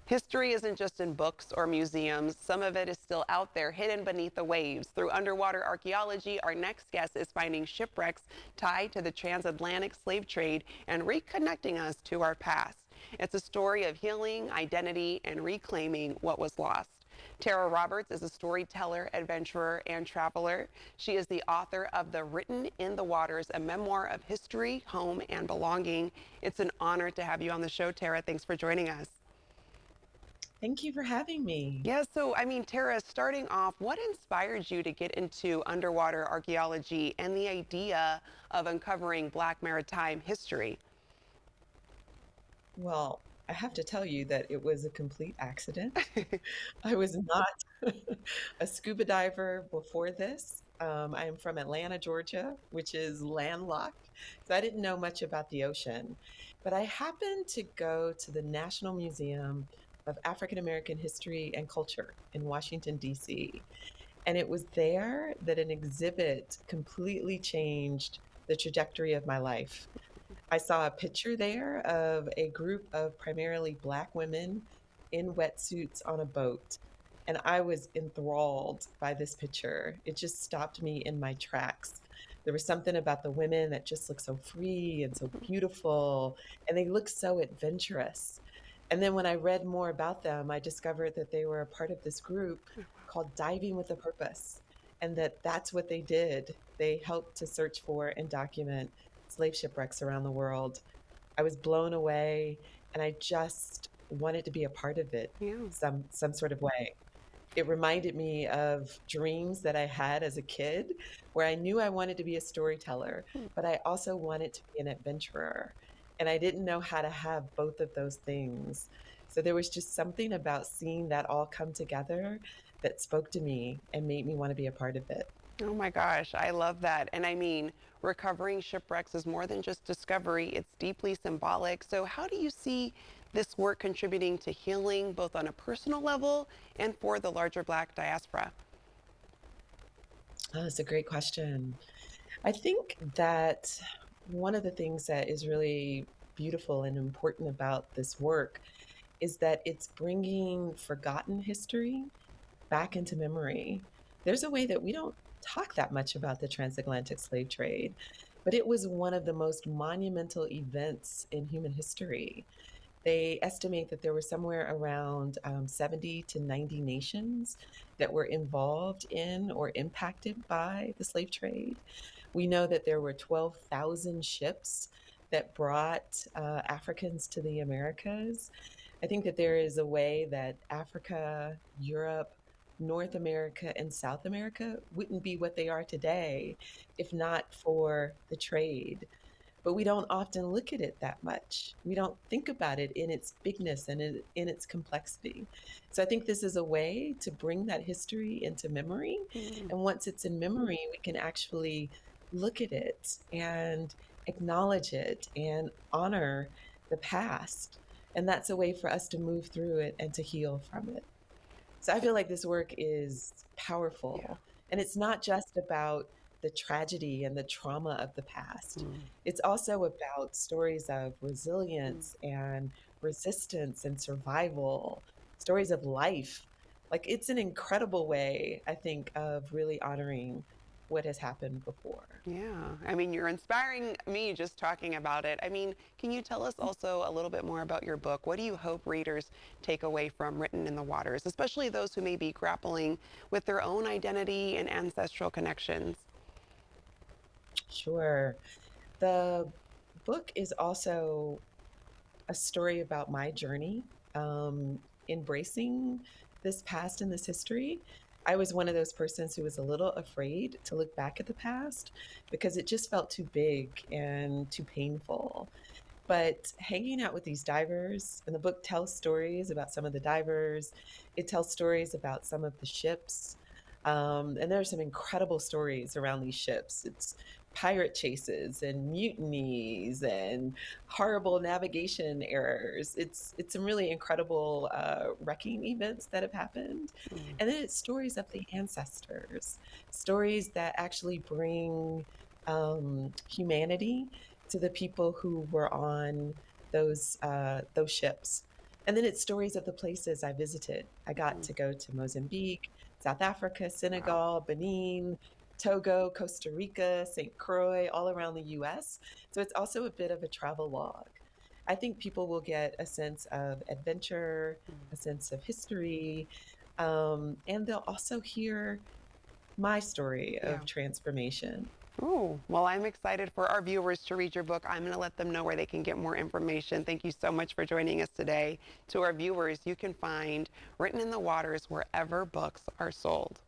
History isn't just in books or museums. Some of it is still out there, hidden beneath the waves. Through underwater archaeology, our next guest is finding shipwrecks tied to the transatlantic slave trade and reconnecting us to our past. It's a story of healing, identity, and reclaiming what was lost. Tara Roberts is a storyteller, adventurer, and traveler. She is the author of The Written in the Waters, a memoir of history, home, and belonging. It's an honor to have you on the show, Tara. Thanks for joining us. Thank you for having me. Yeah, so Tara, starting off, what inspired you to get into underwater archaeology and the idea of uncovering Black maritime history? Well, I have to tell you that it was a complete accident. I was not a scuba diver before this. I am from Atlanta, Georgia, which is landlocked. So I didn't know much about the ocean. But I happened to go to the National Museum of African American History and Culture in Washington, D.C. And it was there that an exhibit completely changed the trajectory of my life. I saw a picture there of a group of primarily Black women in wetsuits on a boat. And I was enthralled by this picture. It just stopped me in my tracks. There was something about the women that just looked so free and so beautiful, and they looked so adventurous. And then when I read more about them, I discovered that they were a part of this group called Diving with a Purpose, and that that's what they did. They helped to search for and document slave shipwrecks around the world. I was blown away, and I just wanted to be a part of it Yeah. some sort of way. It reminded me of dreams that I had as a kid where I knew I wanted to be a storyteller, but I also wanted to be an adventurer. And I didn't know how to have both of those things. So there was just something about seeing that all come together that spoke to me and made me want to be a part of it. Oh my gosh, I love that. And recovering shipwrecks is more than just discovery, it's deeply symbolic. So, how do you see this work contributing to healing, both on a personal level and for the larger Black diaspora? Oh, that's a great question. I think that one of the things that is really beautiful and important about this work is that it's bringing forgotten history back into memory. There's a way that we don't talk that much about the transatlantic slave trade, but it was one of the most monumental events in human history. They estimate that there were somewhere around 70 to 90 nations that were involved in or impacted by the slave trade. We know that there were 12,000 ships that brought Africans to the Americas. I think that there is a way that Africa, Europe, North America, and South America wouldn't be what they are today if not for the trade. But we don't often look at it that much. We don't think about it in its bigness and in its complexity. So I think this is a way to bring that history into memory. Mm. And once it's in memory, we can actually look at it and acknowledge it and honor the past. And that's a way for us to move through it and to heal from it. So I feel like this work is Yeah. powerful. And it's not just about the tragedy and the trauma of the past, Mm. it's also about stories of Mm. resilience and resistance and survival, stories of life. Like it's an incredible way, I think, of really honoring what has happened before. Yeah, you're inspiring me just talking about it. Can you tell us also a little bit more about your book? What do you hope readers take away from Written in the Waters, especially those who may be grappling with their own identity and ancestral connections? Sure. The book is also a story about my journey, embracing this past and this history. I was one of those persons who was a little afraid to look back at the past because it just felt too big and too painful. But hanging out with these divers, and the book tells stories about some of the divers, it tells stories about some of the ships. And there are some incredible stories around these ships. It's pirate chases and mutinies and horrible navigation errors. It's some really incredible wrecking events that have happened, Mm. and then it's stories of the ancestors, stories that actually bring humanity to the people who were on those ships. And then it's stories of the places I visited. I got Mm, to go to Mozambique, South Africa, wow. Senegal, Benin, Togo, Costa Rica, St. Croix, all around the US. So it's also a bit of a travel log. I think people will get a sense of adventure, a sense of history, and they'll also hear my story Yeah. of transformation. Ooh, well, I'm excited for our viewers to read your book. I'm going to let them know where they can get more information. Thank you so much for joining us today. To our viewers, you can find Written in the Waters wherever books are sold.